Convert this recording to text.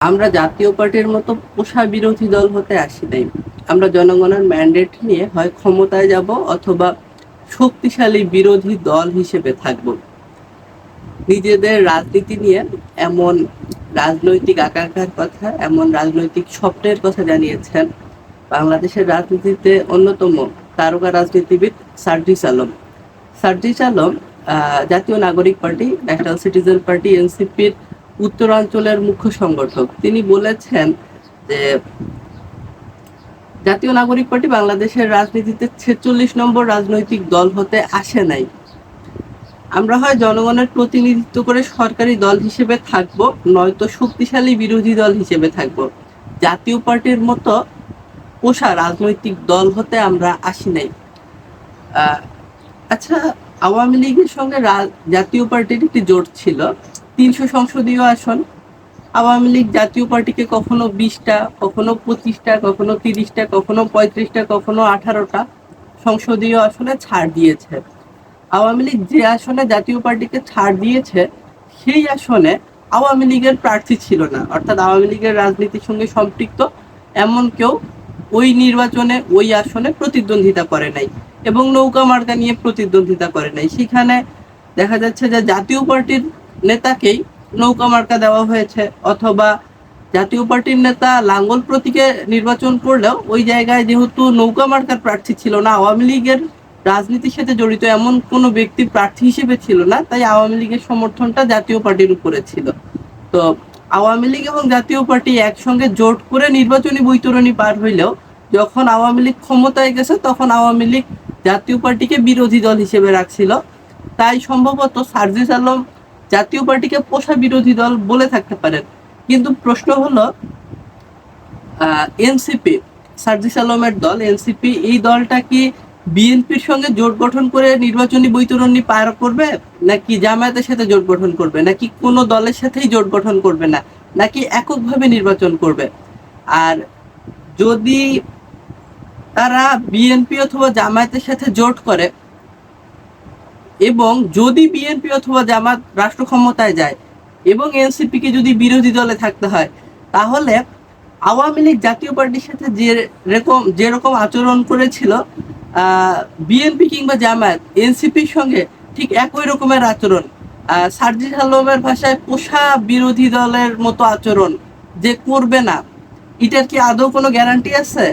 আমরা জাতীয় পার্টির মতো পোষা বিরোধী দল হতে আসি নাই। আমরা জনগণের ম্যান্ডেট নিয়ে হয় ক্ষমতায় যাব অথবা শক্তিশালী বিরোধী দল হিসেবে থাকব। নিজেদের রাজনীতি নিয়ে এমন রাজনৈতিক আকাঙ্ক্ষার কথা, এমন রাজনৈতিক স্বপ্নের কথা জানিয়েছেন বাংলাদেশের রাজনীতিতে অন্যতম তারকা রাজনীতিবিদ সার্জিস আলম। সার্জিস আলম জাতীয় নাগরিক পার্টি, ন্যাশনাল সিটিজেন পার্টি এনসিপির উত্তরাঞ্চলের মুখ্য সংগঠক। তিনি বলেছেন যে জাতীয় নাগরিক পার্টি বাংলাদেশের রাজনীতিতে ৪৬ নম্বর রাজনৈতিক দল হতে আসে নাই। আমরা হয় জনগণের প্রতিনিধিত্ব করে সরকারি দল হিসেবে থাকবো, নয়তো শক্তিশালী বিরোধী দল হিসেবে থাকবো। জাতীয় পার্টির মতো পোষা রাজনৈতিক দল হতে আমরা আসি নাই। আচ্ছা, আওয়ামী লীগের সঙ্গে জাতীয় পার্টির একটি জোট ছিল, ৩০০ সংসদীয় আসন। আওয়ামী লীগ জাতীয় পার্টিকে কখনো ২০টা, কখনো ২৫টা, কখনো ৩০টা, কখনো ৩৫টা, কখনো 18টা সংসদীয় আসনে ছাড় দিয়েছে। আওয়ামী লীগ যে আসনে জাতীয় পার্টিকে ছাড় দিয়েছে সেই আসনে আওয়ামী লীগের প্রার্থী ছিল না, অর্থাৎ আওয়ামী লীগের রাজনীতির সঙ্গে সম্পৃক্ত এমন কেউ ওই নির্বাচনে ওই আসনে প্রতিদ্বন্দ্বিতা করে নাই এবং নৌকা মার্কা নিয়ে প্রতিদ্বন্দ্বিতা করে নাই। সেখানে দেখা যাচ্ছে যে জাতীয় পার্টির নেতাকেই নৌকা মার্কা দেওয়া হয়েছে, অথবা জাতীয় পার্টির নেতা লাঙ্গল প্রতীকে নির্বাচন করলেও ওই জায়গায় যেহেতু নৌকা মার্কার প্রার্থী ছিল না, আওয়ামী লীগের রাজনীতির সাথে জড়িত এমন কোনো ব্যক্তি প্রার্থী হিসেবে ছিল না, তাই আওয়ামী লীগের সমর্থনটা জাতীয় পার্টির উপরে ছিল। তো আওয়ামী লীগ এবং জাতীয় পার্টি একসঙ্গে জোট করে নির্বাচনী বৈতরণী পার হইলেও যখন আওয়ামী লীগ ক্ষমতায় গেছে তখন আওয়ামী লীগ জাতীয় পার্টিকে বিরোধী দল হিসেবে রাখছিল। তাই সম্ভবত সার্জিস আলম জাতীয় পার্টিকে পোষা বিরোধী দল বলে থাকতে পারেন। কিন্তু প্রশ্ন হলো, এনসিপি, সার্জিস আলমের দল এনসিপি, এই দলটা কি বিএনপির সঙ্গে জোট গঠন করে নির্বাচনী বৈতরণী পার করবে, নাকি জামায়াতের সাথে জোট গঠন করবে, নাকি কোনো দলের সাথেই জোট গঠন করবে না, নাকি এককভাবে নির্বাচন করবে? আর যদি তারা বিএনপি অথবা জামায়াতের সাথে জোট করে এবং যদি বিএনপি অথবা জামাত রাষ্ট্র ক্ষমতায় যায় এবং এনসিপিকে যদি বিরোধী দলে থাকতে হয়, তাহলে আওয়ামী লীগ জাতীয় পার্টির সাথে যেরকম আচরণ করেছিল, বিএনপি কিংবা জামায়াত এনসিপির সঙ্গে ঠিক একই রকমের আচরণ, সার্জিস আলমের ভাষায় পোষা বিরোধী দলের মতো আচরণ যে করবে না, এটার কি আদৌ কোনো গ্যারান্টি আছে?